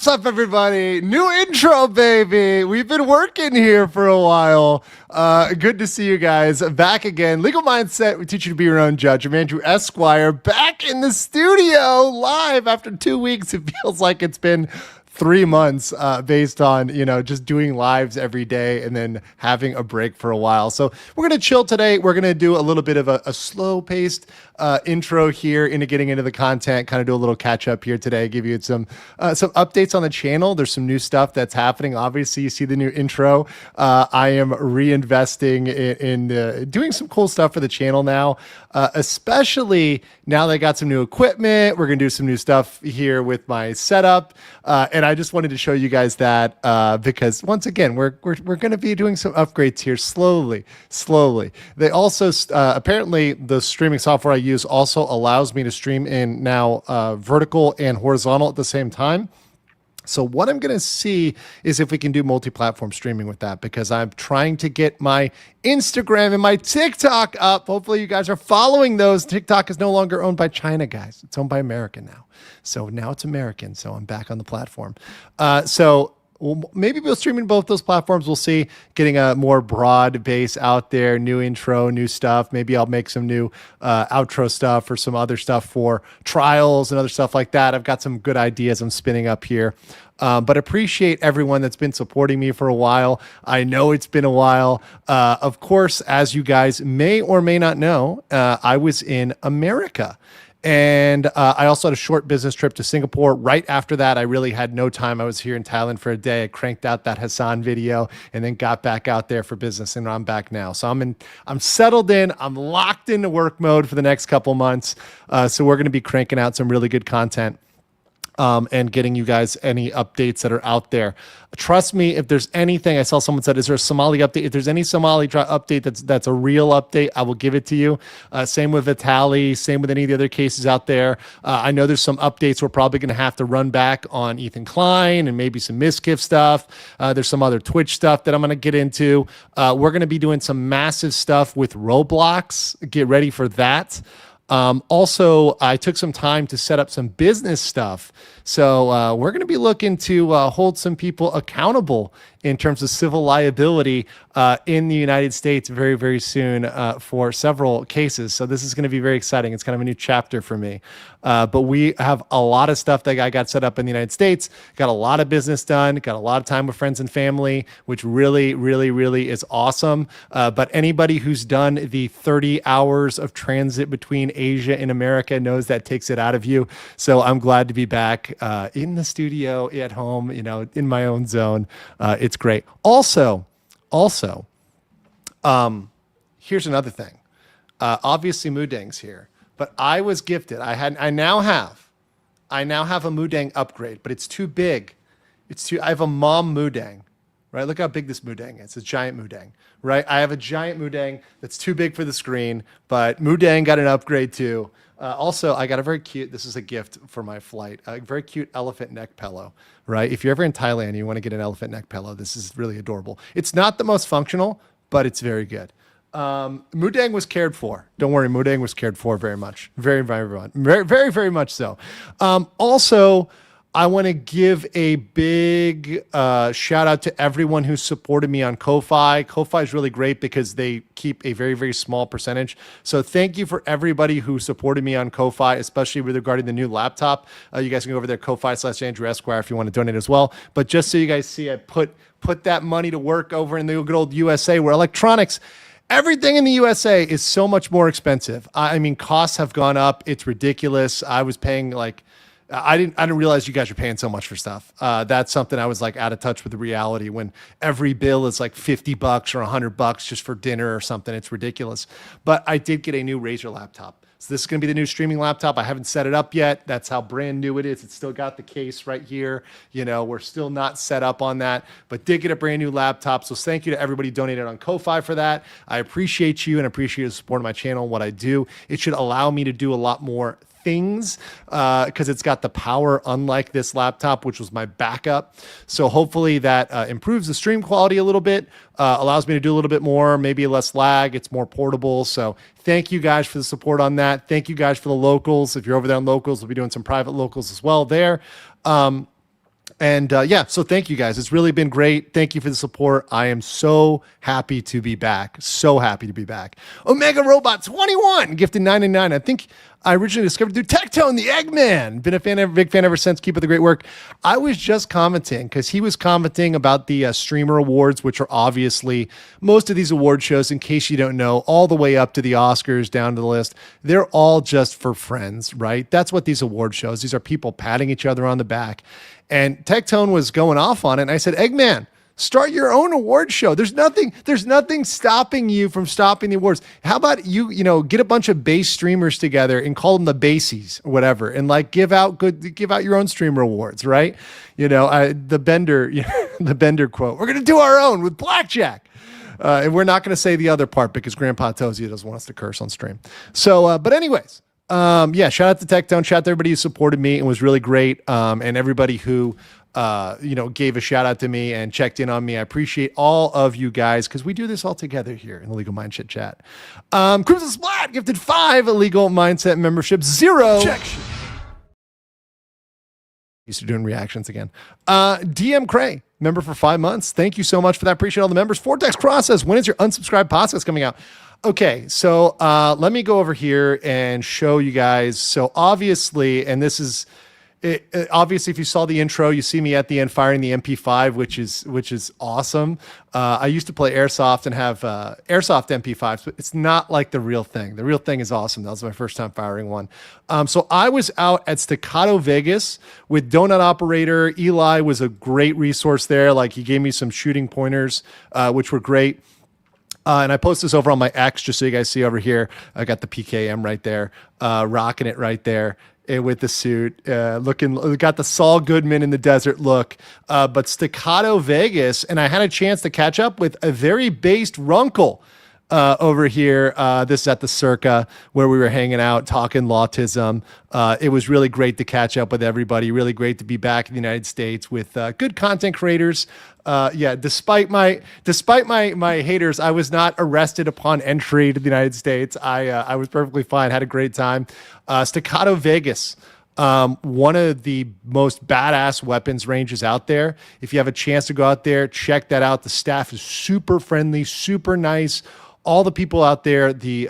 What's up, everybody? New intro, baby. We've been working here for a while. Good to see you guys back again. Legal Mindset, we teach you to be your own judge. I'm Andrew Esquire, back in the studio live after 2 weeks. It feels like it's been 3 months based on, just doing lives every day and then having a break for a while. So we're going to chill today. We're going to do a little bit of a slow paced intro here into getting into the content, kind of do a little catch up here today, give you some updates on the channel. There's some new stuff that's happening. Obviously, you see the new intro. I am reinvesting in doing some cool stuff for the channel now, especially now that I got some new equipment. We're going to do some new stuff here with my setup. And I just wanted to show you guys that because once again, we're going to be doing some upgrades here slowly. They also, apparently the streaming software I use also allows me to stream in now vertical and horizontal at the same time. So what I'm going to see is if we can do multi-platform streaming with that, because I'm trying to get my Instagram and my TikTok up. Hopefully you guys are following those. TikTok is no longer owned by China, guys. It's owned by America now. So now it's American. So I'm back on the platform. Maybe we'll stream in both those platforms. We'll see. Getting a more broad base out there, new intro, new stuff. Maybe I'll make some new outro stuff or some other stuff for trials and other stuff like that. I've got some good ideas I'm spinning up here. But appreciate everyone that's been supporting me for a while. I know it's been a while. Of course, as you guys may or may not know, I was in America. And I also had a short business trip to Singapore. Right after that, I really had no time. I was here in Thailand for a day. I cranked out that Hassan video and then got back out there for business, and I'm back now. So I'm settled in. I'm locked into work mode for the next couple months. So we're going to be cranking out some really good content. And getting you guys any updates that are out there. Trust me, if there's anything, I saw someone said, is there a Somali update? If there's any Somali update that's a real update, I will give it to you. Same with Vitali, same with any of the other cases out there. I know there's some updates we're probably going to have to run back on Ethan Klein and maybe some Miskiff stuff. There's some other Twitch stuff that I'm going to get into. We're going to be doing some massive stuff with Roblox. Get ready for that. Also, I took some time to set up some business stuff. So we're going to be looking to hold some people accountable in terms of civil liability in the United States very, very soon for several cases. So this is going to be very exciting. It's kind of a new chapter for me. But we have a lot of stuff that I got set up in the United States, got a lot of business done, got a lot of time with friends and family, which really, really, really is awesome. But anybody who's done the 30 hours of transit between Asia and America knows that takes it out of you. So I'm glad to be back in the studio, at home, in my own zone. It's great. Also, here's another thing. Obviously, Moodang's here, but I was gifted. I now have a Moodang upgrade, but it's too big. I have a mom Moodang, right? Look how big this Moodang is. It's a giant Moodang, right? I have a giant Moodang that's too big for the screen, but Moodang got an upgrade too. Also, I got a very cute, this is a gift for my flight, a very cute elephant neck pillow, right? If you're ever in Thailand and you want to get an elephant neck pillow, this is really adorable. It's not the most functional, but it's very good. Moodang was cared for. Don't worry, Moodang was cared for very much. Very, very, very, very, very much so. Also, I want to give a big shout out to everyone who supported me on Ko-Fi. Ko-Fi is really great because they keep a very, very small percentage. So thank you for everybody who supported me on Ko-Fi, especially with regarding the new laptop. You guys can go over there, Ko-Fi/Andrew Esquire, if you want to donate as well. But just so you guys see, I put that money to work over in the good old USA, where electronics, everything in the USA is so much more expensive. I mean, costs have gone up. It's ridiculous. I was paying I didn't realize you guys are paying so much for stuff. That's something I was like out of touch with the reality when every bill is like $50 or $100 just for dinner or something. It's ridiculous. But I did get a new Razer laptop. So this is going to be the new streaming laptop. I haven't set it up yet. That's how brand new it is. It's still got the case right here. You know, we're still not set up on that, but did get a brand new laptop. So thank you to everybody who donated on Ko-Fi for that. I appreciate you and appreciate the support of my channel and what I do. It should allow me to do a lot more things because it's got the power, unlike this laptop, which was my backup. So hopefully that improves the stream quality a little bit, allows me to do a little bit more, maybe less lag. It's more portable. So thank you guys for the support on that. Thank you guys for the locals. If you're over there on locals, we'll be doing some private locals as well there. Yeah, so thank you guys. It's really been great. Thank you for the support. I am so happy to be back. So happy to be back. Omega Robot 21 gifted 99. I think I originally discovered through Tectone, the Eggman. Been a big fan ever since. Keep up the great work. I was just commenting because he was commenting about the streamer awards, which are obviously most of these award shows, in case you don't know, all the way up to the Oscars, down to the list. They're all just for friends, right? That's what these award shows. These are people patting each other on the back. And Tectone was going off on it. And I said, Eggman, start your own award show. There's nothing stopping you from stopping the awards. How about you get a bunch of bass streamers together and call them the Bassies or whatever, and like give out your own streamer awards, right? The Bender quote. We're gonna do our own with Blackjack. And we're not going to say the other part because Grandpa Tozy doesn't want us to curse on stream. So, but anyways, shout out to Tectone, shout out to everybody who supported me and was really great. And everybody who, gave a shout out to me and checked in on me. I appreciate all of you guys because we do this all together here in the Legal Mindset chat. Crimson Splat gifted 5 Illegal Mindset memberships, 0. Objection. Used to doing reactions again. DM Cray, member for 5 months. Thank you so much for that. Appreciate all the members. Vortex Cross says, when is your unsubscribed podcast coming out? Okay, so let me go over here and show you guys. So obviously, and this is obviously, if you saw the intro, you see me at the end firing the MP5, which is awesome. I used to play airsoft and have airsoft MP5s, but it's not like the real thing. The real thing is awesome. That was my first time firing one. So I was out at Staccato Vegas with Donut Operator. Eli was a great resource there. Like, he gave me some shooting pointers, which were great. And I post this over on my X just so you guys see over here. I got the PKM right there, rocking it right there with the suit, got the Saul Goodman in the desert look. But Staccato Vegas, and I had a chance to catch up with a very based Runkle over here. This is at the Circa where we were hanging out, talking lawtism. It was really great to catch up with everybody. Really great to be back in the United States with good content creators. Despite my haters, I was not arrested upon entry to the United States. I was perfectly fine. Had a great time. Staccato Vegas, one of the most badass weapons ranges out there. If you have a chance to go out there, check that out. The staff is super friendly, super nice. All the people out there, the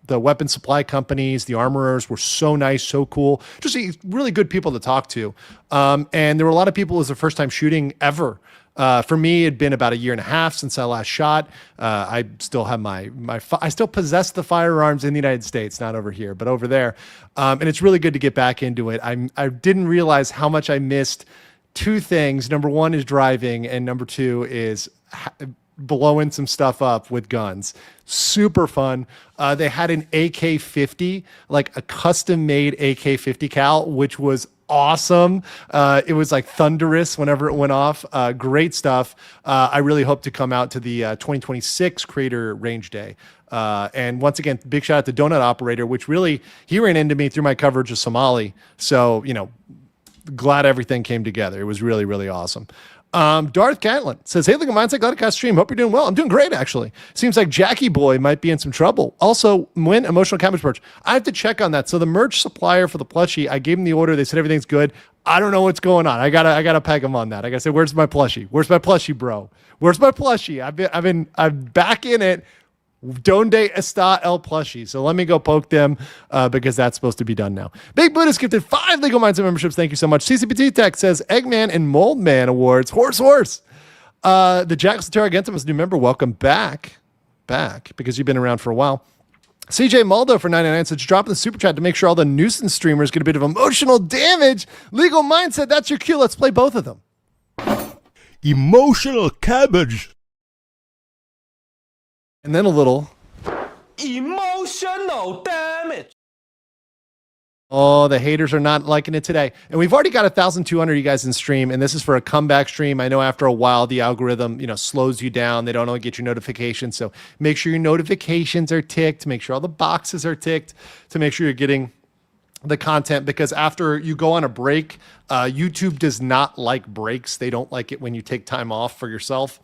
weapon supply companies, the armorers were so nice, so cool. Just really good people to talk to. And there were a lot of people. It was their first time shooting ever. For me, it'd been about 1.5 years since I last shot. I still have I still possess the firearms in the United States, not over here, but over there. And it's really good to get back into it. I didn't realize how much I missed 2 things. Number 1 is driving, and number 2 is blowing some stuff up with guns. Super fun. They had an AK-50, like a custom-made AK-50 cal, which was awesome. It was like thunderous whenever it went off. Great stuff. I really hope to come out to the 2026 Creator Range Day. And once again, big shout out to Donut Operator, which really, he ran into me through my coverage of Somali. So, glad everything came together. It was really, really awesome. Darth Catlin says, hey, look at Mindset, glad to cast stream. Hope you're doing well. I'm doing great, actually. Seems like Jackie Boy might be in some trouble. Also, when emotional cabbage merch, I have to check on that. So the merch supplier for the plushie, I gave them the order. They said everything's good. I don't know what's going on. I gotta peg them on that. I gotta say, where's my plushie? Where's my plushie, bro? Where's my plushie? I'm back in it. Donde está el plushie? So let me go poke them because that's supposed to be done now. Big Buddhist gifted 5 Legal Mindset memberships. Thank you so much. CCPT Tech says Eggman and Mold Man awards. Horse. The Jack Latera Gentum is a new member. Welcome back because you've been around for a while. CJ Muldo for 99 says, drop in the super chat to make sure all the nuisance streamers get a bit of emotional damage. Legal Mindset, that's your cue. Let's play both of them. Emotional cabbage. And then a little emotional damage. Oh, the haters are not liking it today. And we've already got 1,200 you guys in stream, and this is for a comeback stream. I know after a while, the algorithm, slows you down. They don't get your notifications. So make sure your notifications are ticked. Make sure all the boxes are ticked to make sure you're getting the content, because after you go on a break, YouTube does not like breaks. They don't like it when you take time off for yourself.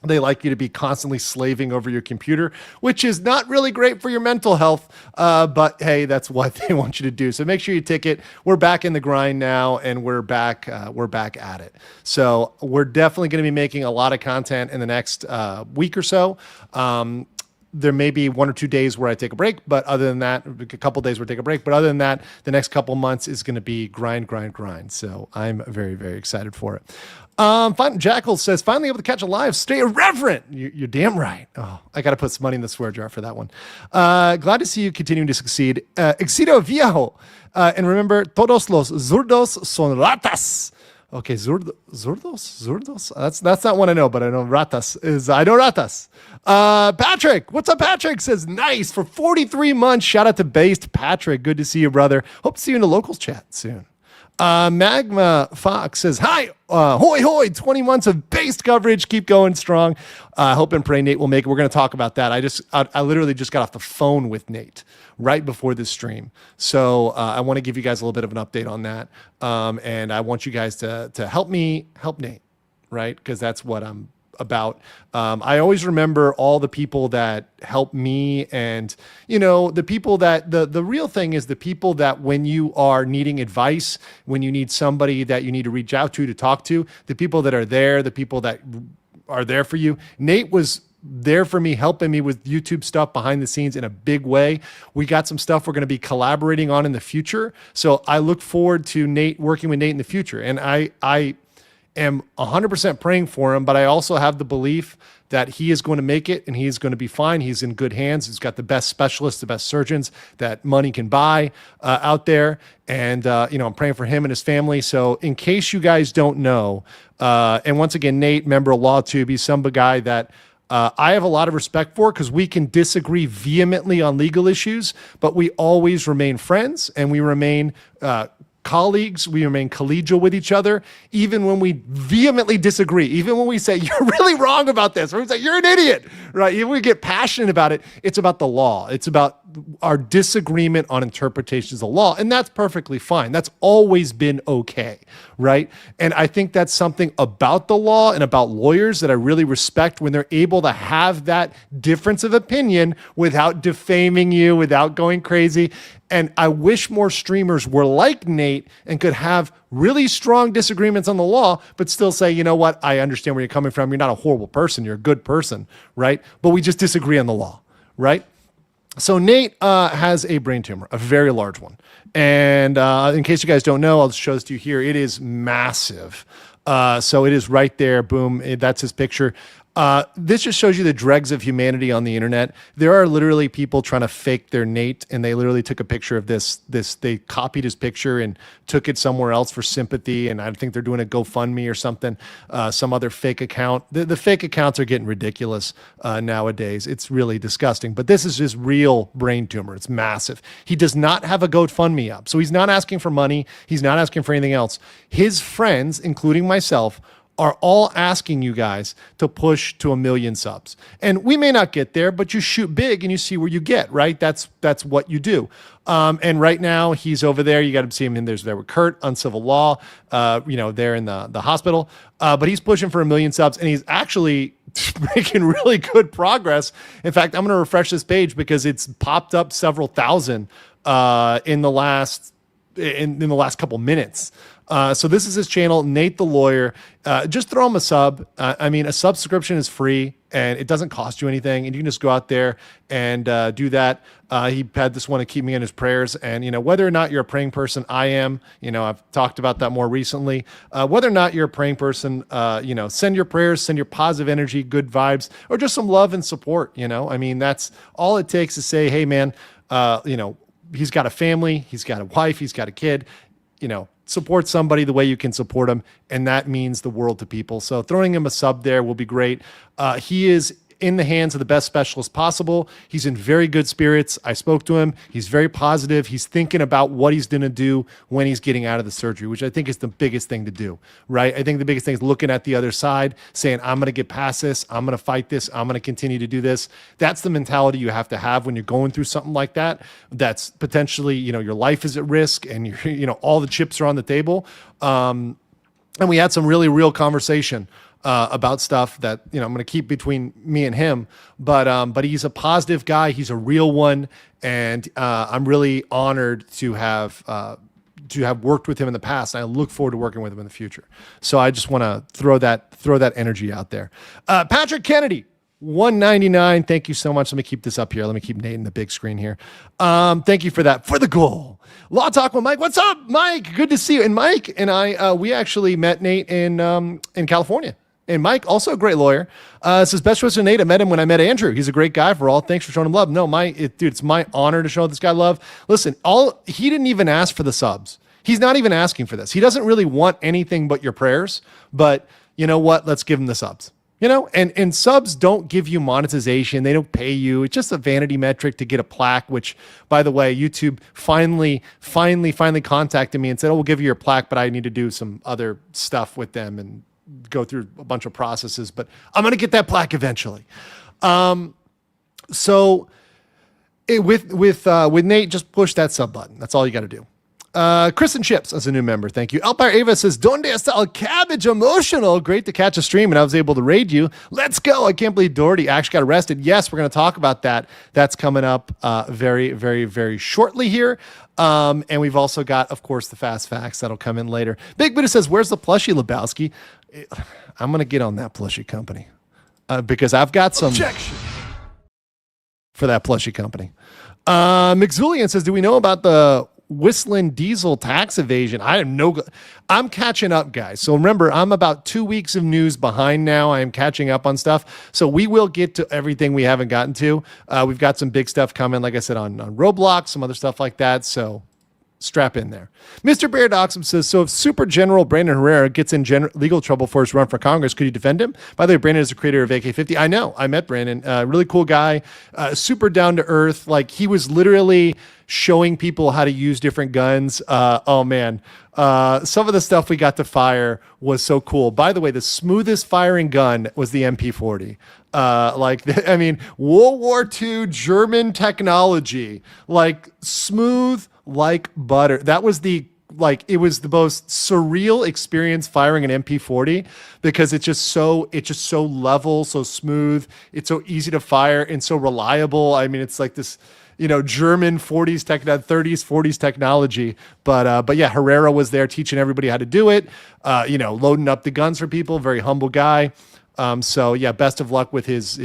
They like you to be constantly slaving over your computer, which is not really great for your mental health. But hey, that's what they want you to do. So make sure you tick it. We're back in the grind now, and we're back at it. So we're definitely going to be making a lot of content in the next week or so. There may be 1 or 2 days where I take a break, but other than that, a couple days where I take a break. But other than that, the next couple months is going to be grind. So I'm very, very excited for it. Jackal says, finally able to catch a live. Stay irreverent. You're damn right. Oh, I got to put some money in the swear jar for that one. Glad to see you continuing to succeed. Éxito viejo. And remember, todos los zurdos son ratas. Okay, zurdos. That's not one I know, but I know ratas. Patrick, what's up? Patrick says, nice for 43 months. Shout out to Based Patrick. Good to see you, brother. Hope to see you in the locals chat soon. Magma Fox says, hi, hoy, 20 months of Based coverage. Keep going strong. Hope and pray Nate will make it. We're going to talk about that. I literally just got off the phone with Nate right before this stream. So I want to give you guys a little bit of an update on that. And I want you guys to help Nate, right? Because that's what I'm about. I always remember all the people that help me, and the people that the real thing is the people that when you are needing advice, when you need somebody that you need to reach out to talk to, the people that are there, the people that are there for you. Nate was there for me, helping me with YouTube stuff behind the scenes in a big way. We got some stuff we're going to be collaborating on in the future. So I look forward to working with Nate in the future. And I am 100% praying for him, but I also have the belief that he is going to make it and he's going to be fine. He's in good hands. He's got the best specialists, the best surgeons that money can buy out there. And, I'm praying for him and his family. So in case you guys don't know, and once again, Nate, member of LawTube, he's some guy that I have a lot of respect for, because we can disagree vehemently on legal issues, but we always remain friends and we remain colleagues. We remain collegial with each other, even when we vehemently disagree, even when we say, you're really wrong about this, or we say, you're an idiot, right? Even when we get passionate about it, it's about the law. It's about our disagreement on interpretations of law. And that's perfectly fine. That's always been okay, right? And I think that's something about the law and about lawyers that I really respect, when they're able to have that difference of opinion without defaming you, without going crazy. And I wish more streamers were like Nate and could have really strong disagreements on the law, but still say, you know what? I understand where you're coming from. You're not a horrible person. You're a good person, right? But we just disagree on the law, right? So Nate has a brain tumor, a very large one. And in case you guys don't know, I'll just show this to you here. It is massive. So it is right there. Boom. That's his picture. This just shows you the dregs of humanity on the internet. There are literally people trying to fake their Nate, and they literally took a picture of this. They copied his picture and took it somewhere else for sympathy. And I think they're doing a GoFundMe or something, some other fake account. The fake accounts are getting ridiculous nowadays. It's really disgusting. But this is his real brain tumor. It's massive. He does not have a GoFundMe up, so he's not asking for money. He's not asking for anything else. His friends, including myself, are all asking you guys to push to 1 million subs. And we may not get there, but you shoot big and you see where you get, right? That's what you do. And right now he's over there. You got to see him in there with Kurt on civil law, there in the hospital. But he's pushing for 1 million subs, and he's actually making really good progress. In fact, I'm going to refresh this page because it's popped up several thousand in the last couple minutes. So this is his channel, Nate the Lawyer. Just throw him a sub. A subscription is free. and it doesn't cost you anything, and you can just go out there and do that. He had this one to keep me in his prayers, and whether or not you're a praying person, I am. I've talked about that more recently. Whether or not you're a praying person, send your prayers, send your positive energy, good vibes, or just some love and support. I mean, that's all it takes to say, hey man, he's got a family, he's got a wife, he's got a kid. Support somebody the way you can support them, and that means the world to people. So throwing him a sub there will be great. He is in the hands of the best specialist possible. He's in very good spirits. I spoke to him. He's very positive. He's thinking about what he's going to do when he's getting out of the surgery, which I think is the biggest thing to do, right? I think the biggest thing is looking at the other side, saying, I'm going to get past this. I'm going to fight this. I'm going to continue to do this. That's the mentality you have to have when you're going through something like that. That's potentially, your life is at risk, and all the chips are on the table. And we had some really real conversation about stuff that I'm going to keep between me and him, but he's a positive guy. He's a real one, and I'm really honored to have worked with him in the past. And I look forward to working with him in the future. So I just want to throw that energy out there. Patrick Kennedy, 199. Thank you so much. Let me keep this up here. Let me keep Nate in the big screen here. Thank you for that. For the goal. Law Talk with Mike. What's up, Mike? Good to see you. And Mike and I, we actually met Nate in California. And Mike, also a great lawyer, says, best wishes to Nate. I met him when I met Andrew. He's a great guy for all. Thanks for showing him love. No, it's my honor to show this guy love. Listen, he didn't even ask for the subs. He's not even asking for this. He doesn't really want anything but your prayers. But you know what? Let's give him the subs. And subs don't give you monetization. They don't pay you. It's just a vanity metric to get a plaque, which, by the way, YouTube finally contacted me and said, oh, we'll give you your plaque, but I need to do some other stuff with them and go through a bunch of processes, but I'm going to get that plaque eventually. So with Nate, just push that sub button. That's all you got to do. Kristen Chips as a new member. Thank you. Elpire Ava says, Donde está el cabbage emotional? Great to catch a stream, and I was able to raid you. Let's go. I can't believe Doherty actually got arrested. Yes, we're going to talk about that. That's coming up very, very, very shortly here. And we've also got, of course, the fast facts that'll come in later. Big Buddha says, where's the plushie, Lebowski? I'm going to get on that plushie company because I've got some objection for that plushie company. McZulian says, do we know about the Whistling diesel tax evasion? I'm catching up, guys. So remember, I'm about 2 weeks of news behind now. I am catching up on stuff. So we will get to everything we haven't gotten to. We've got some big stuff coming, like I said, on Roblox, some other stuff like that. So strap in there. Mr. Paradoxum says, so if Super General Brandon Herrera gets in legal trouble for his run for Congress, could you defend him? By the way, Brandon is the creator of AK-50. I know. I met Brandon. Really cool guy. Super down to earth. Like, he was literally showing people how to use different guns. Oh, man. Some of the stuff we got to fire was so cool. By the way, the smoothest firing gun was the MP40. World War II German technology, like smooth like butter. That was it was the most surreal experience firing an MP40 because it's just so level, so smooth. It's so easy to fire and so reliable. I mean, it's like this, German 30s, 40s technology. But yeah, Herrera was there teaching everybody how to do it, loading up the guns for people, very humble guy. So yeah, best of luck with his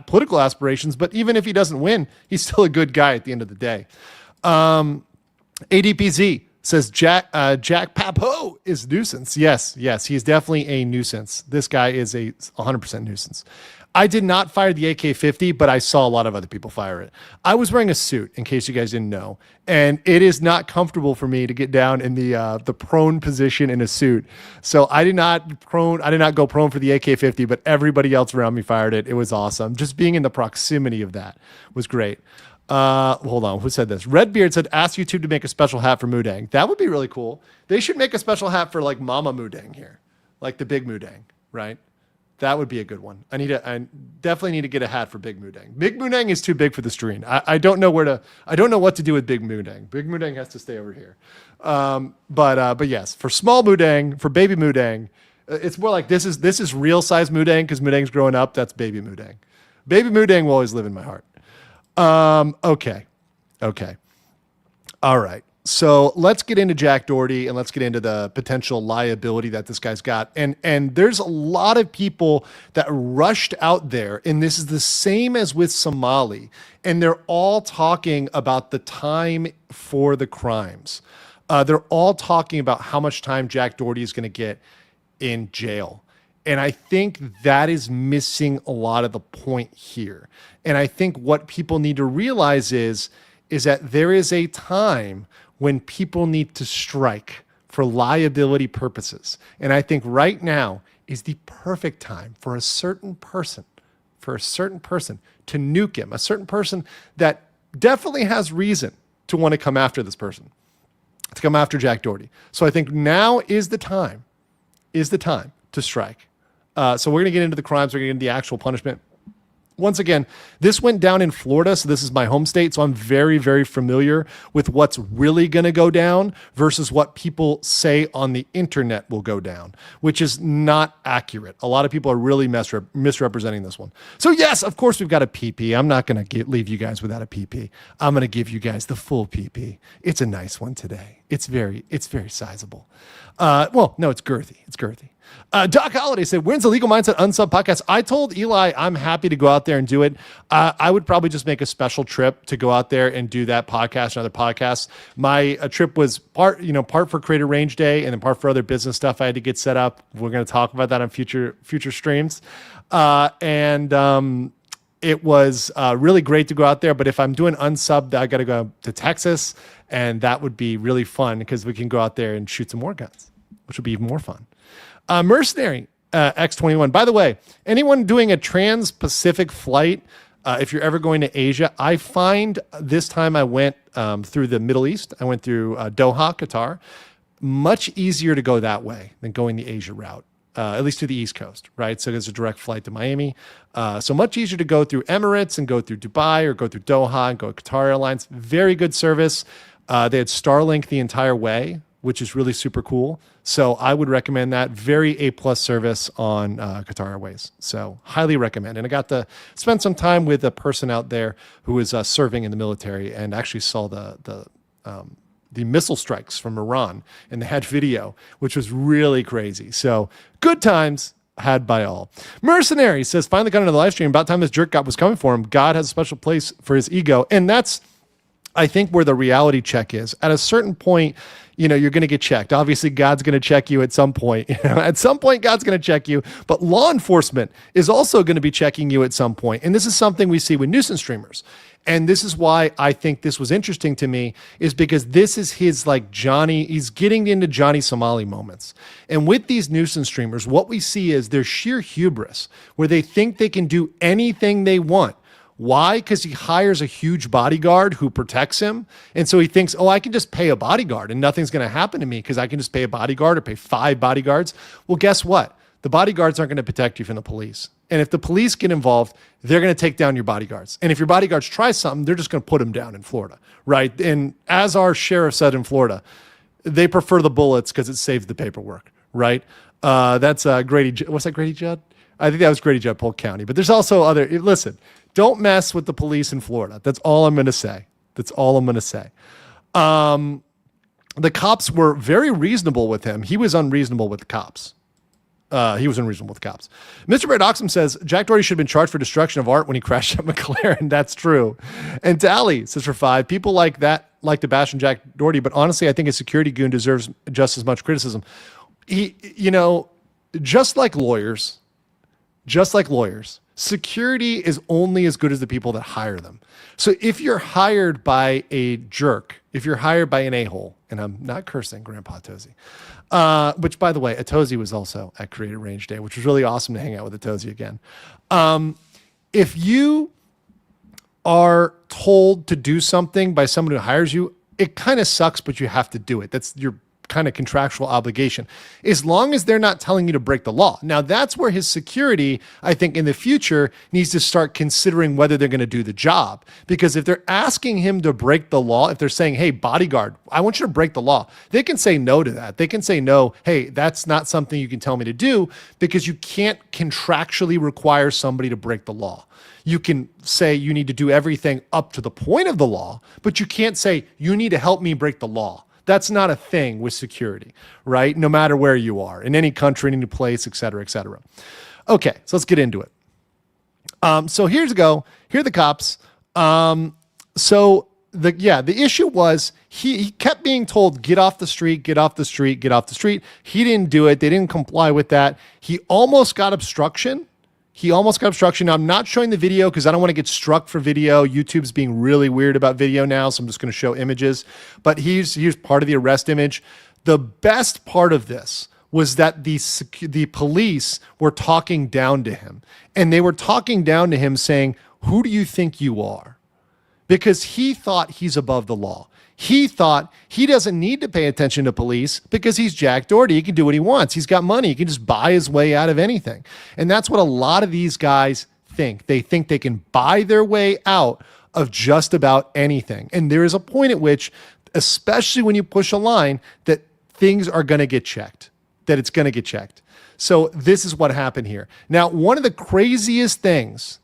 political aspirations. But even if he doesn't win, he's still a good guy at the end of the day. ADPZ says Jack Papo is nuisance. Yes, he's definitely a nuisance. This guy is a 100% nuisance. I did not fire the AK-50, but I saw a lot of other people fire it. I was wearing a suit, in case you guys didn't know, and it is not comfortable for me to get down in the prone position in a suit. So I did not go prone for the AK-50, but everybody else around me fired it. It was awesome. Just being in the proximity of that was great. Hold on. Who said this? Redbeard said, ask YouTube to make a special hat for Mudang. That would be really cool. They should make a special hat for like Mama Mudang here, like the big Mudang, right? That would be a good one. I definitely need to get a hat for Big Mudang. Big Mudang is too big for the screen. I don't know what to do with Big Mudang. Big Mudang has to stay over here. But yes, for small Mudang, for baby Mudang, it's more like this is real size Mudang because Mudang's growing up. That's baby Mudang. Baby Mudang will always live in my heart. Okay. All right. So let's get into Jack Doherty and let's get into the potential liability that this guy's got. And there's a lot of people that rushed out there, and this is the same as with Somali, and they're all talking about the time for the crimes. They're all talking about how much time Jack Doherty is going to get in jail. And I think that is missing a lot of the point here. And I think what people need to realize is that there is a time when people need to strike for liability purposes. And I think right now is the perfect time for a certain person, to nuke him, a certain person that definitely has reason to want to come after this person, to come after Jack Doherty. So I think now is the time to strike. So we're going to get into the crimes. We're going to get into the actual punishment. Once again, this went down in Florida, so this is my home state, so I'm very, very familiar with what's really going to go down versus what people say on the internet will go down, which is not accurate. A lot of people are really misrepresenting this one. So yes, of course, we've got a PP. I'm not going to leave you guys without a PP. I'm going to give you guys the full PP. It's a nice one today. It's very sizable. Well, no, it's girthy. It's girthy. Doc Holliday said, when's the Legal Mindset Unsub podcast? I told Eli I'm happy to go out there and do it. I would probably just make a special trip to go out there and do that podcast and other podcasts. My trip was part for Creator Range Day and then part for other business stuff I had to get set up. We're going to talk about that on future streams. It was really great to go out there. But if I'm doing Unsubbed, I got to go to Texas, and that would be really fun because we can go out there and shoot some more guns, which would be even more fun. Mercenary X21. By the way, anyone doing a trans-Pacific flight, if you're ever going to Asia, I find this time I went through the Middle East. I went through Doha, Qatar. Much easier to go that way than going the Asia route, at least to the East Coast, right? So there's a direct flight to Miami. So much easier to go through Emirates and go through Dubai or go through Doha and go Qatar Airlines. Very good service. They had Starlink the entire way, which is really super cool. So I would recommend that. Very A+ service on Qatar Airways. So highly recommend. And I got to spend some time with a person out there who was serving in the military and actually saw the missile strikes from Iran, and they had video, which was really crazy. So good times had by all. Mercenary says, finally got into the live stream. About time this jerk was coming for him. God has a special place for his ego. And that's, I think, where the reality check is. At a certain point, you're going to get checked. Obviously, God's going to check you at some point. At some point, God's going to check you. But law enforcement is also going to be checking you at some point. And this is something we see with nuisance streamers. And this is why I think this was interesting to me, is because this is his he's getting into Johnny Somali moments. And with these nuisance streamers, what we see is their sheer hubris, where they think they can do anything they want. Why? Because he hires a huge bodyguard who protects him. And so he thinks, I can just pay a bodyguard and nothing's going to happen to me because I can just pay a bodyguard or pay 5 bodyguards. Well, guess what? The bodyguards aren't going to protect you from the police. And if the police get involved, they're going to take down your bodyguards. And if your bodyguards try something, they're just going to put them down in Florida, right? And as our sheriff said in Florida, they prefer the bullets because it saves the paperwork, right? That's Grady. What's that, Grady Judd? I think that was Grady Judd, Polk County. But there's also listen, don't mess with the police in Florida. That's all I'm going to say. The cops were very reasonable with him. He was unreasonable with the cops. Mr. Brad Oxum says, Jack Doherty should have been charged for destruction of art when he crashed at McLaren. That's true. And Tally says, for 5, people like that like to bash on Jack Doherty, but honestly, I think a security goon deserves just as much criticism. Just like lawyers, security is only as good as the people that hire them. So if you're hired by a jerk, if you're hired by an a-hole, and I'm not cursing Grandpa Tozy, which, by the way, Atozy was also at Creator Range Day, which was really awesome to hang out with Atozy again. If you are told to do something by someone who hires you, it kind of sucks, but you have to do it. You're kind of contractual obligation, as long as they're not telling you to break the law. Now, that's where his security, I think, in the future needs to start considering whether they're going to do the job. Because if they're asking him to break the law, if they're saying, hey, bodyguard, I want you to break the law, they can say no to that. They can say no, hey, that's not something you can tell me to do, because you can't contractually require somebody to break the law. You can say you need to do everything up to the point of the law, but you can't say you need to help me break the law. That's not a thing with security, right? No matter where you are, in any country, in any place, et cetera, et cetera. Okay, so let's get into it. So here are the cops. So the issue was he kept being told, get off the street, get off the street, get off the street. He didn't do it. They didn't comply with that. He almost got obstruction. Now, I'm not showing the video because I don't want to get struck for video. YouTube's being really weird about video now, so I'm just going to show images. But here's part of the arrest image. The best part of this was that the police were talking down to him. And they were talking down to him saying, who do you think you are? Because he thought he's above the law. He thought he doesn't need to pay attention to police because he's Jack Doherty. He can do what he wants. He's got money. He can just buy his way out of anything. And that's what a lot of these guys think. They think they can buy their way out of just about anything. And there is a point at which, especially when you push a line, that things are going to get checked, that it's going to get checked. So this is what happened here. Now, one of the craziest things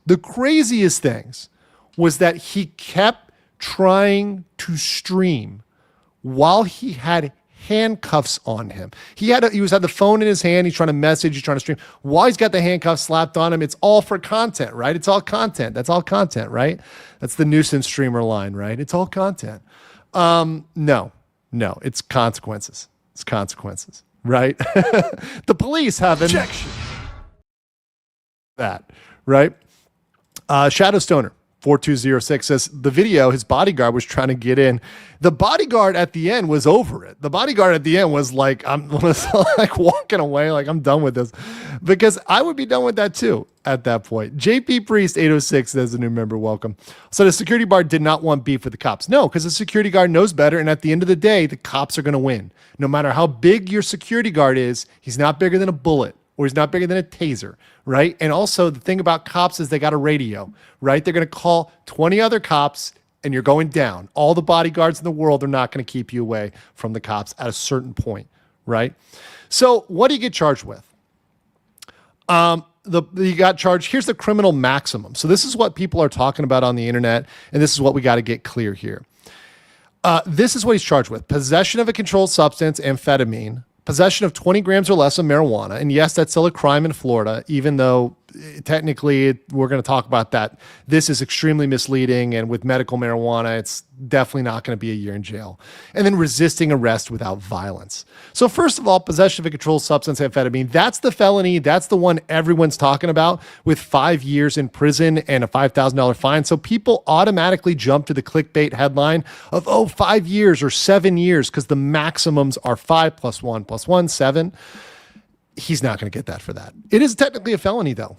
was that he kept trying to stream while he had handcuffs on him. He had the phone in his hand. He's trying to message. He's trying to stream while he's got the handcuffs slapped on him. It's all for content, right? It's all content. That's all content, right? That's the nuisance streamer line, right? It's all content. No, it's consequences. It's consequences, right? The police have an objection. That, right? Shadow Stoner 4206 says the video, his bodyguard was trying to get in. The bodyguard at the end was over it. The bodyguard at the end was like, was like walking away, like, I'm done with this, because I would be done with that too at that point. JP Priest 806 says, a new member, welcome. So the security guard did not want beef with the cops. No, because the security guard knows better. And at the end of the day, the cops are going to win. No matter how big your security guard is, he's not bigger than a bullet, or he's not bigger than a taser, right? And also the thing about cops is they got a radio, right? They're going to call 20 other cops and you're going down. All the bodyguards in the world are not going to keep you away from the cops at a certain point, right? So what do you get charged with? You got charged. Here's the criminal maximum. So this is what people are talking about on the internet, and this is what we got to get clear here. This is what he's charged with: possession of a controlled substance, amphetamine, possession of 20 grams or less of marijuana. And yes, that's still a crime in Florida, even though technically we're going to talk about that. This is extremely misleading. And with medical marijuana, it's definitely not going to be a year in jail. And then resisting arrest without violence. So first of all, possession of a controlled substance, amphetamine, that's the felony. That's the one everyone's talking about, with 5 years in prison and a $5,000 fine. So people automatically jump to the clickbait headline of, 5 years or 7 years, because the maximums are 5 + 1 + 1, 7. He's not going to get that for that. It is technically a felony, though.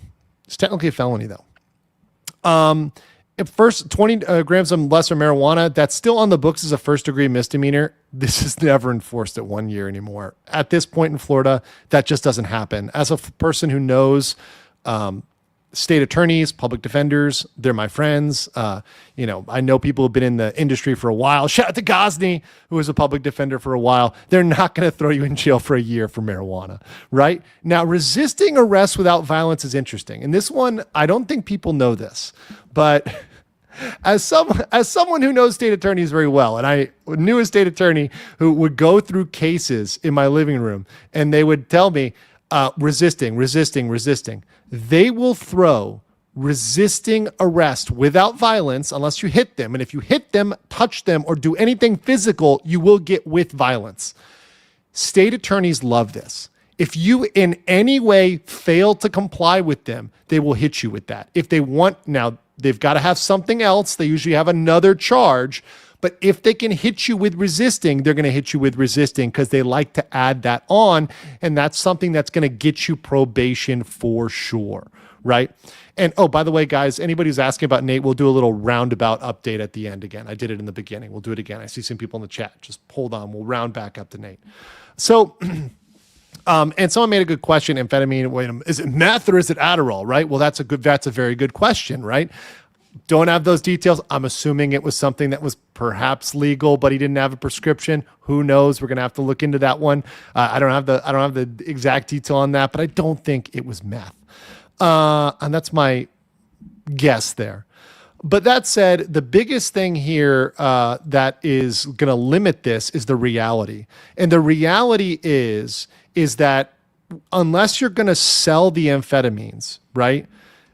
At first, 20 grams of lesser marijuana, that's still on the books as a first-degree misdemeanor. This is never enforced at 1 year anymore. At this point in Florida, that just doesn't happen. As a person who knows state attorneys, public defenders, they're my friends. I know people who've been in the industry for a while. Shout out to Gosney, who was a public defender for a while. They're not going to throw you in jail for a year for marijuana, right? Now, resisting arrest without violence is interesting. And this one, I don't think people know this, but as someone who knows state attorneys very well, and I knew a state attorney who would go through cases in my living room, and they would tell me, resisting. They will throw resisting arrest without violence unless you hit them. And if you hit them, touch them, or do anything physical, you will get with violence. State attorneys love this. If you in any way fail to comply with them, they will hit you with that. If they want, now they've got to have something else. They usually have another charge. But if they can hit you with resisting, they're going to hit you with resisting, because they like to add that on. And that's something that's going to get you probation for sure, right? And oh, by the way, guys, anybody who's asking about Nate, we'll do a little roundabout update at the end again. I did it in the beginning. We'll do it again. I see some people in the chat. Just hold on. We'll round back up to Nate. So, and someone made a good question. Amphetamine, wait a minute, is it meth or is it Adderall, right? Well, that's a very good question, right? Don't have those details. I'm assuming it was something that was perhaps legal, but he didn't have a prescription. Who knows? We're gonna have to look into that one. I don't have the exact detail on that, but I don't think it was meth. And that's my guess there. But that said, the biggest thing here that is going to limit this is the reality. And the reality is that unless you're going to sell the amphetamines, right?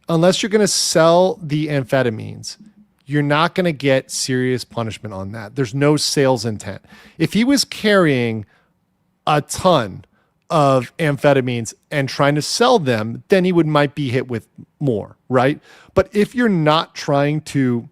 Unless you're going to sell the amphetamines, you're not going to get serious punishment on that. There's no sales intent. If he was carrying a ton of amphetamines and trying to sell them, then he might be hit with more, right? But if you're not trying to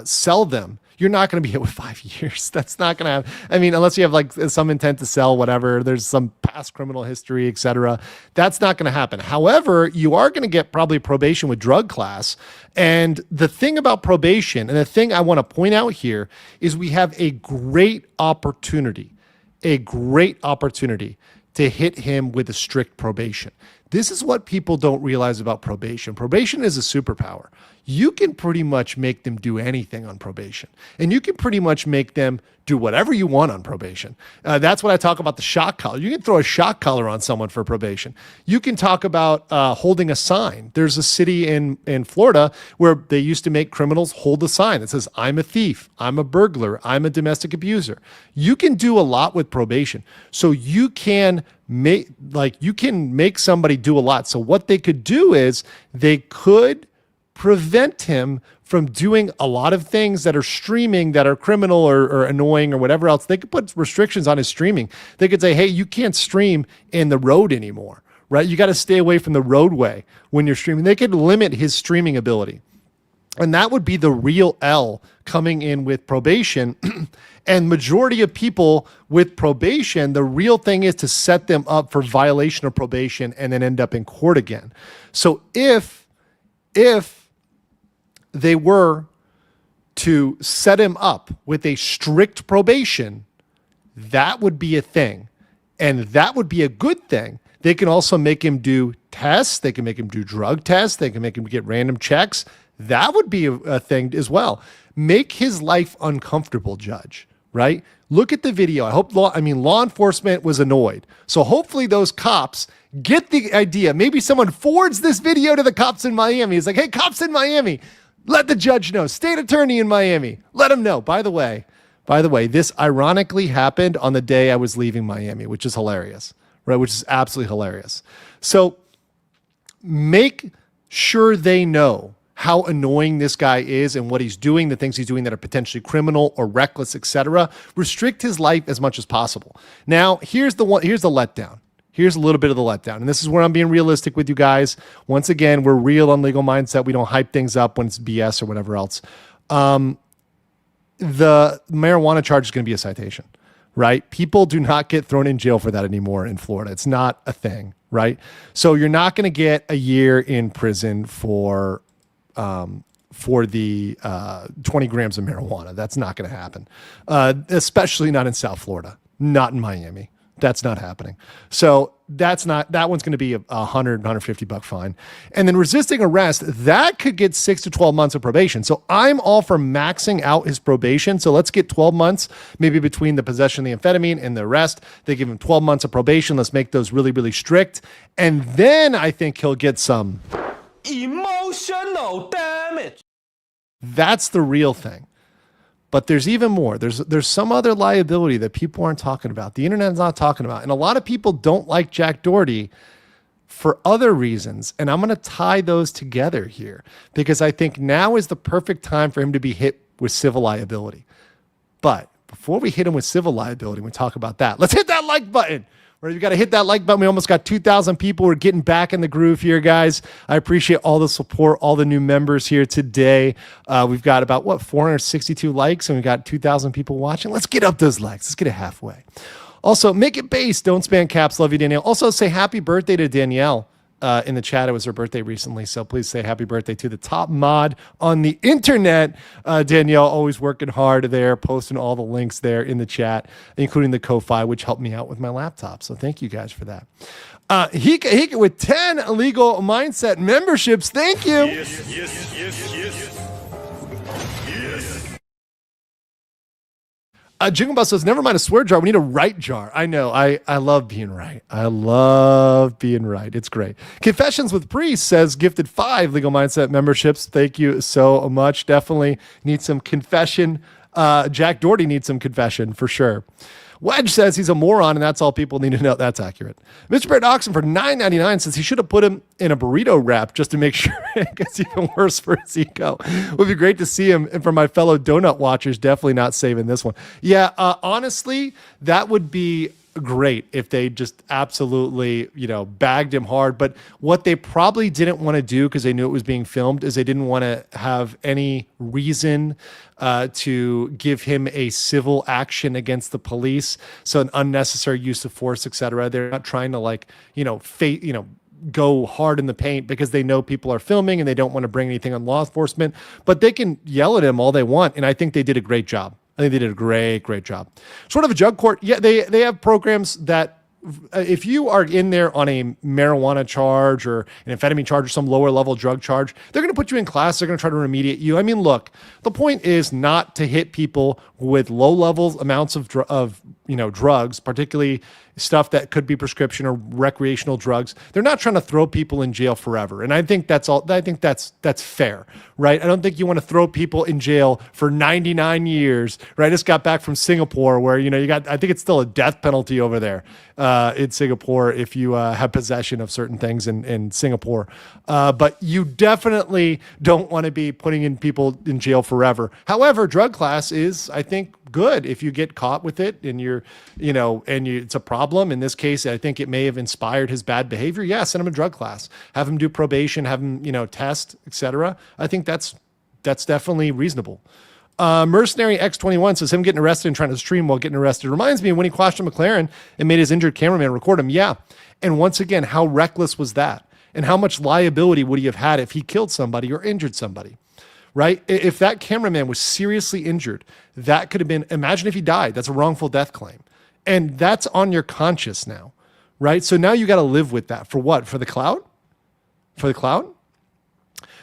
sell them, you're not going to be hit with 5 years. That's not going to happen. I mean, unless you have like some intent to sell, whatever, there's some past criminal history, etc. That's not going to happen. However, you are going to get probably probation with drug class. And the thing about probation, and the thing I want to point out here, is we have a great opportunity to hit him with a strict probation. This is what people don't realize about probation. Probation is a superpower. You can pretty much make them do anything on probation, and you can pretty much make them do whatever you want on probation. That's what I talk about, the shock collar. You can throw a shock collar on someone for probation. You can talk about holding a sign. There's a city in Florida where they used to make criminals hold a sign that says, I'm a thief, I'm a burglar, I'm a domestic abuser. You can do a lot with probation. So you can make somebody do a lot. So what they could do is they could prevent him from doing a lot of things that are streaming, that are criminal or annoying or whatever else. They could put restrictions on his streaming. They could say, hey, you can't stream in the road anymore, right? You got to stay away from the roadway when you're streaming. They could limit his streaming ability. And that would be the real L coming in with probation. And majority of people with probation, the real thing is to set them up for violation of probation and then end up in court again. So if they were to set him up with a strict probation, that would be a thing. And that would be a good thing. They can also make him do tests. They can make him do drug tests. They can make him get random checks. That would be a thing as well. Make his life uncomfortable, judge, right? Look at the video. Law enforcement was annoyed. So hopefully those cops get the idea. Maybe someone forwards this video to the cops in Miami. He's like, hey, cops in Miami, let the judge know. State attorney in Miami, let him know. By the way, this ironically happened on the day I was leaving Miami, which is hilarious, right? Which is absolutely hilarious. So make sure they know how annoying this guy is and what he's doing, the things he's doing that are potentially criminal or reckless, etc. Restrict his life as much as possible. Now, here's the letdown. Here's a little bit of the letdown. And this is where I'm being realistic with you guys. Once again, we're real on Legal Mindset. We don't hype things up when it's BS or whatever else. The marijuana charge is going to be a citation, right? People do not get thrown in jail for that anymore in Florida. It's not a thing, right? So you're not going to get a year in prison for the 20 grams of marijuana. That's not going to happen, especially not in South Florida, not in Miami. That's not happening. So that one's going to be a $150 fine. And then resisting arrest, that could get 6 to 12 months of probation. So I'm all for maxing out his probation. So let's get 12 months, maybe between the possession of the amphetamine and the arrest. They give him 12 months of probation. Let's make those really, really strict. And then I think he'll get some emotional damage. That's the real thing. But there's even more. There's some other liability that people aren't talking about. The internet's not talking about. And a lot of people don't like Jack Doherty for other reasons. And I'm going to tie those together here because I think now is the perfect time for him to be hit with civil liability. But before we hit him with civil liability, we talk about that. Let's hit that like button. Right, you got to hit that like button. We almost got 2,000 people. We're getting back in the groove here, guys. I appreciate all the support, all the new members here today. We've got about 462 likes, and we got 2,000 people watching. Let's get up those likes. Let's get it halfway. Also, make it base. Don't spam caps. Love you, Danielle. Also, say happy birthday to Danielle. in the chat. It was her birthday recently, so please say happy birthday to the top mod on the internet. Danielle, always working hard there, posting all the links there in the chat, including the Ko-Fi, which helped me out with my laptop. So thank you guys for that. Hika with 10 legal mindset memberships. Thank you. Yes. Jingle Bell says, never mind a swear jar. We need a right jar. I know. I love being right. I love being right. It's great. Confessions with Priest says, gifted 5 legal mindset memberships. Thank you so much. Definitely need some confession. Jack Doherty needs some confession for sure. Wedge says he's a moron and that's all people need to know. That's accurate. Mr. Barrett Oxen for $9.99 says he should have put him in a burrito wrap just to make sure it gets even worse for his ego. It would be great to see him. And for my fellow donut watchers, definitely not saving this one. Yeah, honestly, that would be great if they just absolutely, bagged him hard. But what they probably didn't want to do, because they knew it was being filmed, is they didn't want to have any reason to give him a civil action against the police. So an unnecessary use of force, etc. They're not trying to go hard in the paint because they know people are filming and they don't want to bring anything on law enforcement, but they can yell at him all they want. And I think they did a great job. I think they did a great job. Sort of a drug court. Yeah, they have programs that if you are in there on a marijuana charge or an amphetamine charge or some lower level drug charge, they're going to put you in class. They're going to try to remediate you. I mean, look, the point is not to hit people with low levels amounts of drugs, particularly stuff that could be prescription or recreational drugs. They're not trying to throw people in jail forever. And I think that's all. I think that's fair, right? I don't think you want to throw people in jail for 99 years, right? I just got back from Singapore where, I think it's still a death penalty over there in Singapore if you have possession of certain things in Singapore. But you definitely don't want to be putting in people in jail forever. However, drug class is, I think, good if you get caught with it and it's a problem. In this case, I think it may have inspired his bad behavior. Yeah, send him a drug class, have him do probation, have him, test, etc. I think that's definitely reasonable. Mercenary X21 says him getting arrested and trying to stream while getting arrested reminds me of when he crashed a McLaren and made his injured cameraman record him. Yeah. And once again, how reckless was that? And how much liability would he have had if he killed somebody or injured somebody? Right? If that cameraman was seriously injured, that could have been, imagine if he died. That's a wrongful death claim. And that's on your conscience now, right? So now you got to live with that. For what? For the clout? For the clout?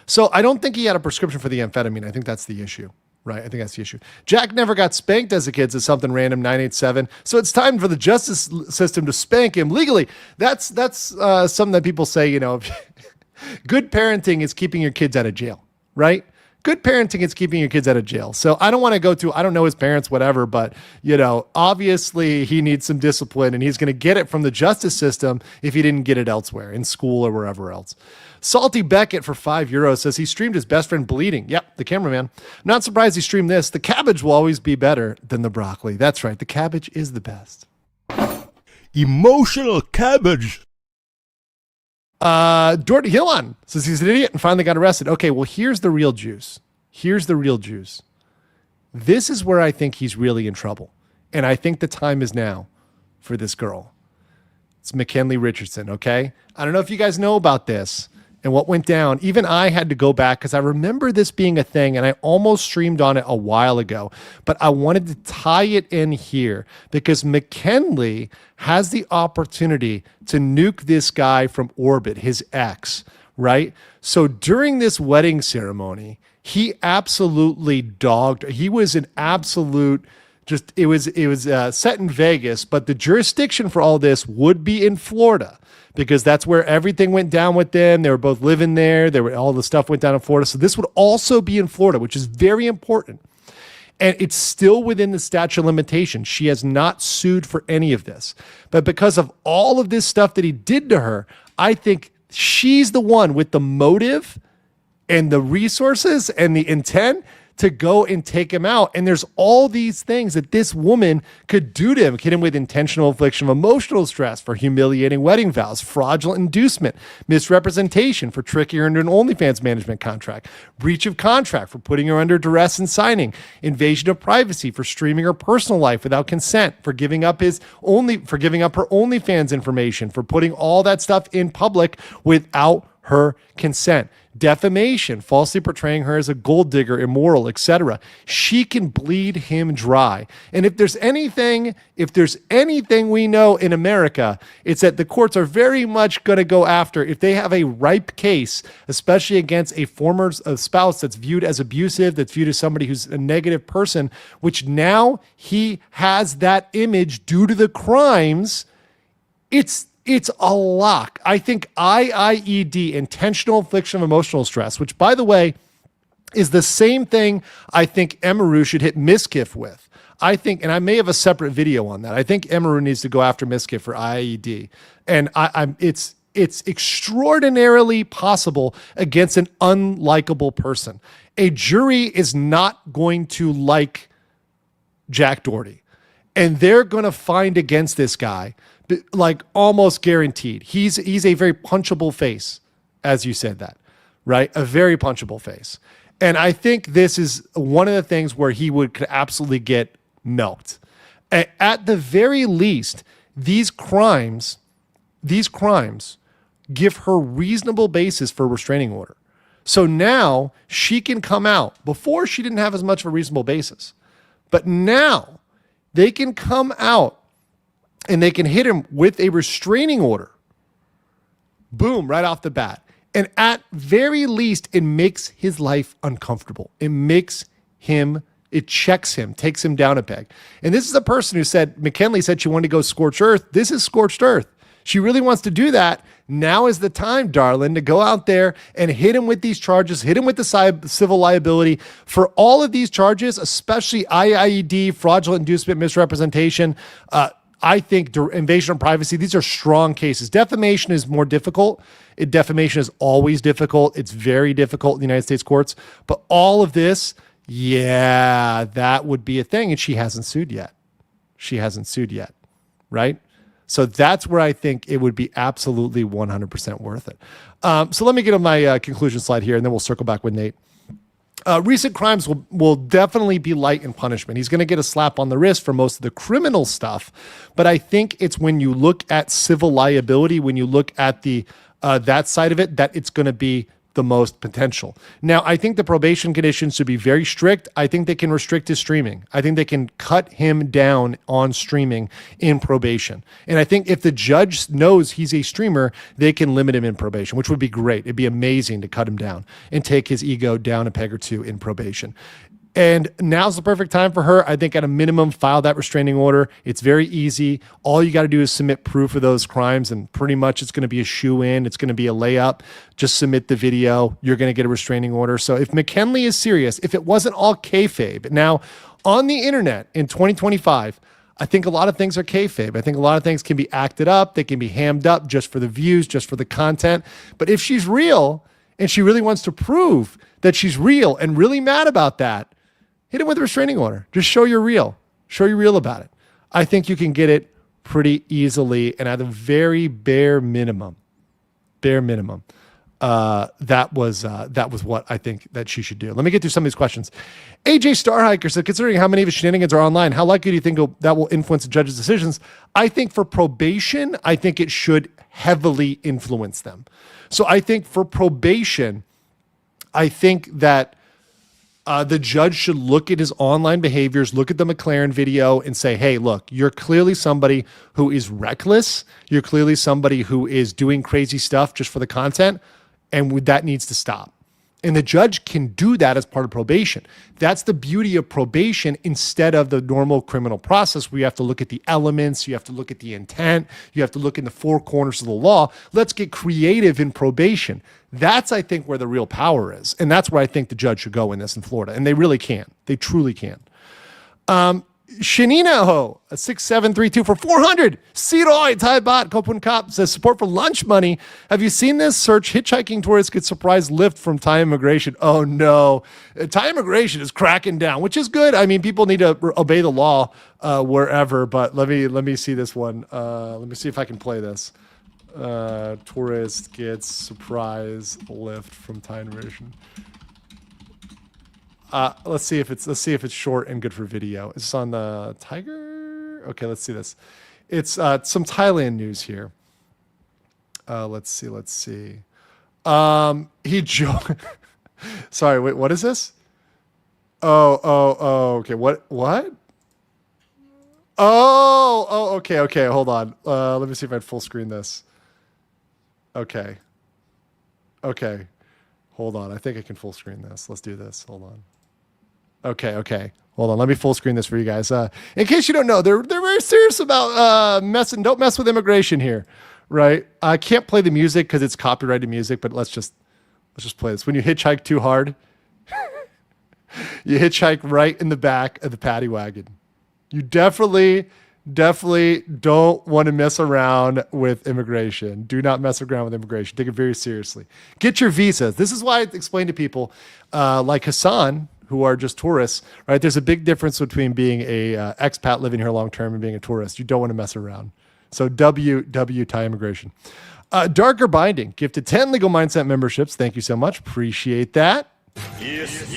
So I don't think he had a prescription for the amphetamine. I think that's the issue, right? I think that's the issue. Jack never got spanked as a kid, says something random, 987. So it's time for the justice system to spank him legally. That's something that people say, good parenting is keeping your kids out of jail, right? Good parenting is keeping your kids out of jail. So I don't want to go to, I don't know his parents, whatever, but, obviously he needs some discipline and he's going to get it from the justice system if he didn't get it elsewhere, in school or wherever else. Salty Beckett for €5 says he streamed his best friend bleeding. Yep, the cameraman. Not surprised he streamed this. The cabbage will always be better than the broccoli. That's right. The cabbage is the best. Emotional cabbage. Doherty Hillon says he's an idiot and finally got arrested. Okay, well, here's the real juice. This is where I think he's really in trouble. And I think the time is now for this girl. It's McKinley Richardson, okay? I don't know if you guys know about this and what went down. Even I had to go back because I remember this being a thing and I almost streamed on it a while ago, but I wanted to tie it in here because McKinley has the opportunity to nuke this guy from orbit, his ex, right? So during this wedding ceremony, he absolutely dogged. He was an absolute it was set in Vegas, but the jurisdiction for all this would be in Florida because that's where everything went down with them. They were both living there. All the stuff went down in Florida. So this would also be in Florida, which is very important. And it's still within the statute of limitations. She has not sued for any of this. But because of all of this stuff that he did to her, I think she's the one with the motive and the resources and the intent to go and take him out. And there's all these things that this woman could do to him. Hit him with intentional infliction of emotional stress for humiliating wedding vows, fraudulent inducement, misrepresentation for tricking her into an OnlyFans management contract, breach of contract for putting her under duress and signing, invasion of privacy for streaming her personal life without consent, for giving up her OnlyFans information, for putting all that stuff in public without her consent, defamation, falsely portraying her as a gold digger, immoral, etc. She can bleed him dry. And if there's anything we know in America, it's that the courts are very much going to go after, if they have a ripe case, especially against a former spouse that's viewed as abusive, that's viewed as somebody who's a negative person, which now he has that image due to the crimes, it's a lock. I think IIED, intentional infliction of emotional stress, which, by the way, is the same thing I think Emaru should hit Miskiff with. I think, and I may have a separate video on that, I think Emaru needs to go after Miskiff for IIED. And it's extraordinarily possible against an unlikable person. A jury is not going to like Jack Doherty, and they're going to find against this guy, like almost guaranteed. He's a very punchable face, as you said that, right? A very punchable face. And I think this is one of the things where he could absolutely get milked. At the very least, these crimes give her reasonable basis for a restraining order. So now she can come out. Before, she didn't have as much of a reasonable basis. But now they can come out and they can hit him with a restraining order. Boom, right off the bat. And at very least, it makes his life uncomfortable. It checks him, takes him down a peg. And this is a person who said, McKinley said she wanted to go scorched earth. This is scorched earth. She really wants to do that. Now is the time, darling, to go out there and hit him with these charges, hit him with the civil liability for all of these charges, especially IIED, fraudulent inducement, misrepresentation, I think invasion of privacy. These are strong cases. Defamation is more difficult. Defamation is always difficult. It's very difficult in the United States courts. But all of this, yeah, that would be a thing. And she hasn't sued yet. Right? So that's where I think it would be absolutely 100% worth it. So let me get on my conclusion slide here, and then we'll circle back with Nate. Recent crimes will definitely be light in punishment. He's going to get a slap on the wrist for most of the criminal stuff, but I think it's when you look at civil liability, when you look at the that side of it, that it's going to be the most potential. Now, I think the probation conditions should be very strict. I think they can restrict his streaming. I think they can cut him down on streaming in probation. And I think if the judge knows he's a streamer, they can limit him in probation, which would be great. It'd be amazing to cut him down and take his ego down a peg or two in probation. And now's the perfect time for her. I think at a minimum, file that restraining order. It's very easy. All you got to do is submit proof of those crimes, and pretty much it's going to be a shoe-in. It's going to be a layup. Just submit the video. You're going to get a restraining order. So if McKinley is serious, if it wasn't all kayfabe, now on the internet in 2025, I think a lot of things are kayfabe. I think a lot of things can be acted up. They can be hammed up just for the views, just for the content. But if she's real and she really wants to prove that she's real and really mad about that, hit it with a restraining order. Just show you're real. Show you're real about it. I think you can get it pretty easily, and at a very bare minimum, that was what I think that she should do. Let me get through some of these questions. AJ Starhiker said, considering how many of his shenanigans are online, how likely do you think that will influence the judge's decisions? I think for probation, I think it should heavily influence them. So I think for probation, I think that the judge should look at his online behaviors, look at the McLaren video and say, hey, look, you're clearly somebody who is reckless. You're clearly somebody who is doing crazy stuff just for the content, and that needs to stop. And the judge can do that as part of probation. That's the beauty of probation instead of the normal criminal process where you have to look at the elements, you have to look at the intent, you have to look in the four corners of the law. Let's get creative in probation. That's, I think, where the real power is. And that's where I think the judge should go in this in Florida. And they really can. They truly can. Shanino, a 6732 for 400. Siroi, Thai bot, Kopun Cop says support for lunch money. Have you seen this? Search hitchhiking tourists get surprise lift from Thai immigration. Oh no. Thai immigration is cracking down, which is good. I mean, people need to obey the law wherever, but let me see this one. Let me see if I can play this. Tourist gets surprise lift from Thai immigration. Let's see if it's short and good for video. Is this on the Tiger? Okay, let's see this. It's some Thailand news here. Let's see. Sorry, wait, what is this? Oh, okay. What? Oh, okay. Hold on. Let me see if I can full screen this. Okay. Hold on. I think I can full screen this. Let's do this. Hold on. Okay. Hold on. Let me full screen this for you guys. In case you don't know, they're very serious about don't mess with immigration here, right? I can't play the music because it's copyrighted music, but let's just play this. When you hitchhike too hard, you hitchhike right in the back of the paddy wagon. You definitely don't want to mess around with immigration. Do not mess around with immigration. Take it very seriously. Get your visas. This is why I explain to people like Hassan, who are just tourists, right? There's a big difference between being a expat living here long term and being a tourist. You don't want to mess around. So W Thai immigration. Darker Binding gifted 10 Legal Mindset memberships. Thank you so much. Appreciate that. Yes.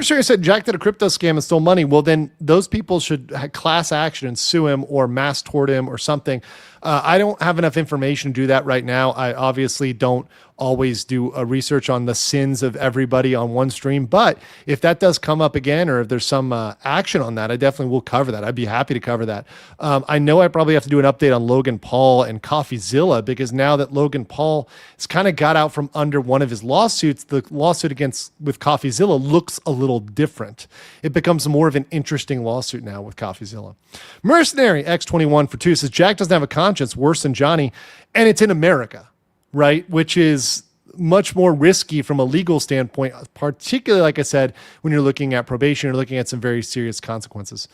Sure, you said Jack did a crypto scam and stole money. Well, then those people should have class action and sue him or mass tort him or something. I don't have enough information to do that right now. I obviously don't always do a research on the sins of everybody on one stream, but if that does come up again, or if there's some action on that, I definitely will cover that. I'd be happy to cover that. I know I probably have to do an update on Logan Paul and CoffeeZilla, because now that Logan Paul has kind of got out from under one of his lawsuits, the lawsuit with CoffeeZilla looks a little different. It becomes more of an interesting lawsuit now with CoffeeZilla. Mercenary X21 for 2 says Jack doesn't have a conscience worse than Johnny, and it's in America, right? Which is much more risky from a legal standpoint, particularly, like I said, when you're looking at probation, you're looking at some very serious consequences.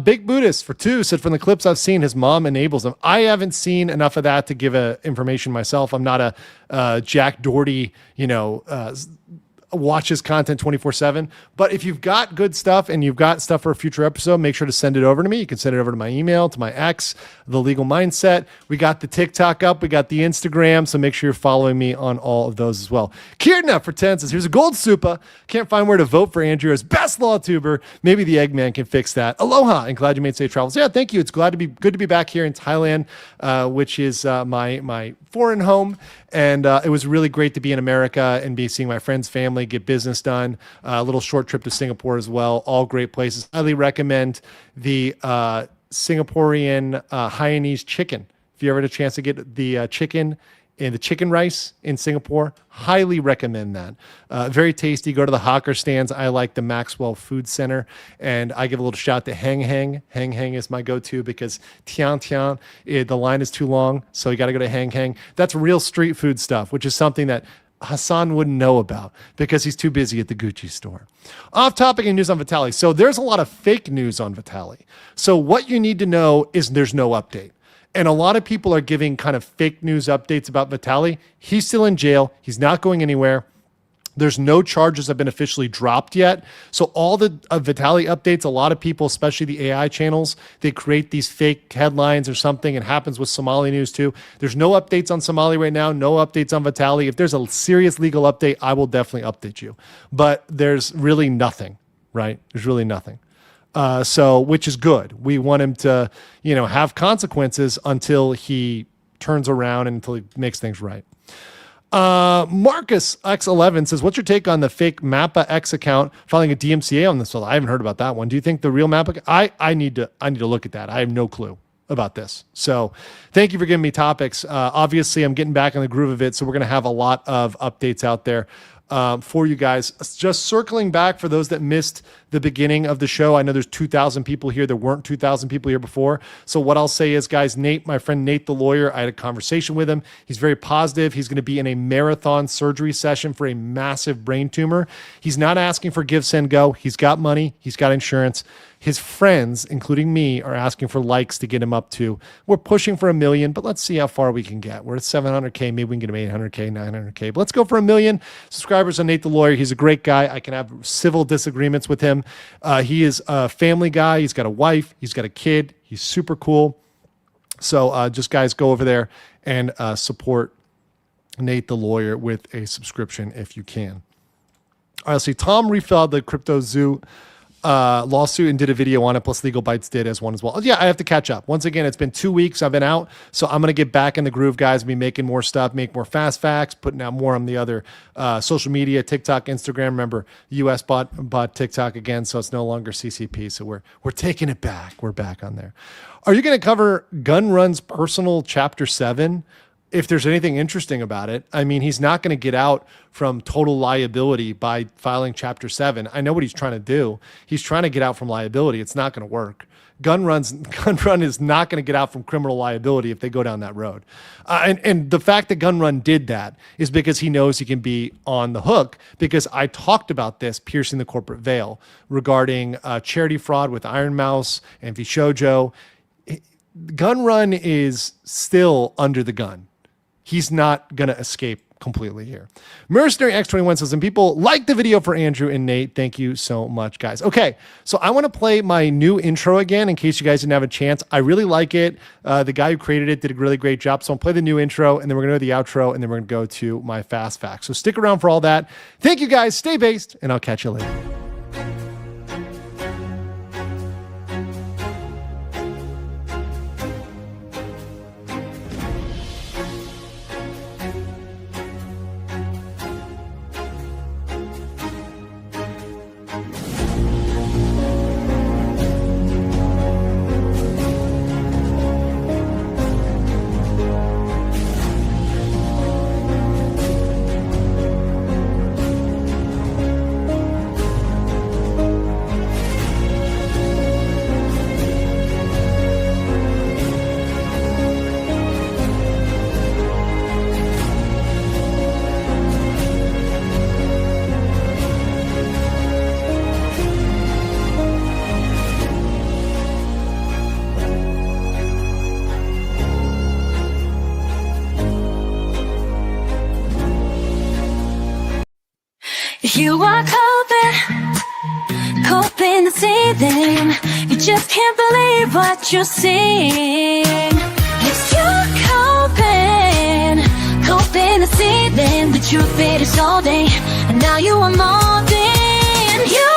Big Buddhist for 2 said, from the clips I've seen, his mom enables him. I haven't seen enough of that to give information myself. I'm not a Jack Doherty, watch his content 24/7. But if you've got good stuff and you've got stuff for a future episode, make sure to send it over to me. You can send it over to my email, to my ex, The Legal Mindset. We got the TikTok up. We got the Instagram. So make sure you're following me on all of those as well. Kirdna for 10 says, here's a gold super. Can't find where to vote for Andrew as best law tuber. Maybe the Eggman can fix that. Aloha, and glad you made safe travels. Yeah, thank you. It's good to be back here in Thailand, which is my foreign home. And it was really great to be in America and be seeing my friends, family, get business done. A little short trip to Singapore as well. All great places. Highly recommend the Singaporean Hainanese chicken. If you ever had a chance to get the chicken and the chicken rice in Singapore, highly recommend that. Very tasty. Go to the hawker stands. I like the Maxwell Food Center, and I give a little shout to Hang Hang. Hang Hang is my go-to because Tian Tian, the line is too long, so you got to go to Hang Hang. That's real street food stuff, which is something that Hassan wouldn't know about because he's too busy at the Gucci store. Off topic and news on Vitaly. So there's a lot of fake news on Vitaly. So what you need to know is there's no update. And a lot of people are giving kind of fake news updates about Vitaly. He's still in jail. He's not going anywhere. There's no charges have been officially dropped yet. So all the Vitaly updates, a lot of people, especially the AI channels, they create these fake headlines or something. It happens with Somali news too. There's no updates on Somali right now, no updates on Vitaly. If there's a serious legal update, I will definitely update you. But there's really nothing, right? There's really nothing. So, which is good. We want him to, have consequences until he turns around and until he makes things right. Marcus X11 says, what's your take on the fake Mappa X account filing a DMCA on this? Well, I haven't heard about that one. Do you think the real Mappa? I need to look at that. I have no clue about this. So thank you for giving me topics. Obviously I'm getting back in the groove of it. So we're going to have a lot of updates out there. for you guys. Just circling back for those that missed the beginning of the show. I know there's 2,000 people here. There weren't 2,000 people here before. So what I'll say is, guys, Nate, my friend Nate the lawyer, I had a conversation with him. He's very positive. He's going to be in a marathon surgery session for a massive brain tumor. He's not asking for give, send, go. He's got money. He's got insurance. His friends, including me, are asking for likes to get him up to. We're pushing for 1 million, but let's see how far we can get. We're at 700K. Maybe we can get him 800K, 900K. But let's go for 1 million subscribers on Nate the Lawyer. He's a great guy. I can have civil disagreements with him. He is a family guy. He's got a wife. He's got a kid. He's super cool. So just guys, go over there and support Nate the Lawyer with a subscription if you can. All right, let's see. Tom refilled the Crypto Zoo lawsuit and did a video on it, plus Legal Bites did as one as well. Yeah, I have to catch up. Once again, it's been 2 weeks I've been out, so I'm going to get back in the groove, guys. Be making more stuff, make more fast facts, putting out more on the other social media, TikTok, Instagram. Remember, the US bought TikTok again, so it's no longer CCP, so we're taking it back. We're back on there. Are you going to cover Gun Run's personal Chapter 7? If there's anything interesting about it, I mean, he's not going to get out from total liability by filing Chapter 7. I know what he's trying to do. He's trying to get out from liability. It's not going to work. Gun Run is not going to get out from criminal liability if they go down that road. And the fact that Gun Run did that is because he knows he can be on the hook, because I talked about this piercing the corporate veil regarding charity fraud with Iron Mouse and Vishojo. Gun Run is still under the gun. He's not going to escape completely here. Mercenary X21 says, and people like the video for Andrew and Nate. Thank you so much, guys. Okay, so I want to play my new intro again in case you guys didn't have a chance. I really like it. The guy who created it did a really great job. So I'll play the new intro, and then we're going to do the outro, and then we're going to go to my fast facts. So stick around for all that. Thank you, guys. Stay based, and I'll catch you later. You are coping the ceiling. You just can't believe what you're seeing. Yes, you're coping the ceiling. The truth it is all day, and now you are more than you.